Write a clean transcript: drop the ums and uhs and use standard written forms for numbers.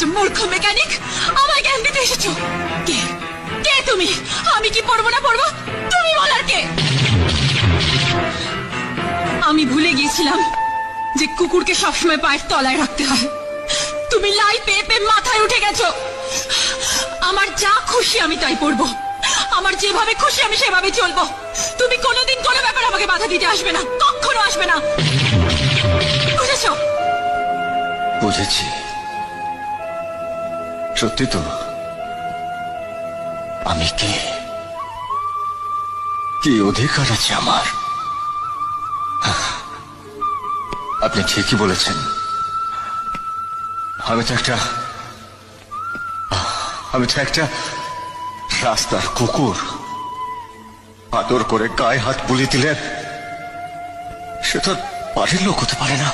একটা মূর্খ মেকানিক আমায় জ্ঞান দিতে এসেছো। কে কে তুমি? আমি কি পড়বো না পড়বো তুমি বলার কে? আমি ভুলে গিয়েছিলাম যে কুকুরকে সবসময় পায়ের তলায় রাখতে হয়। তুমি লাই পেয়ে পেয়ে মাথায় উঠে গেছো। আমার যা খুশি আমি তাই পড়বো, আমার যেভাবে খুশি আমি সেভাবে চলবো। তুমি কোনোদিন কোনো ব্যাপার আমাকে বাধা দিতে আসবে না, কখনো আসবে না, বুঝেছো? বুঝেছি। সত্যি তো, আমি কে, কি অধিকার আছে আমার? আপনি ঠিকই বলেছেন। আমি তো একটা রাস্তার কুকুর। আদর করে গায়ে হাত বুলিয়ে দিলেন সে তো বাড়ির লোক হতে পারে না।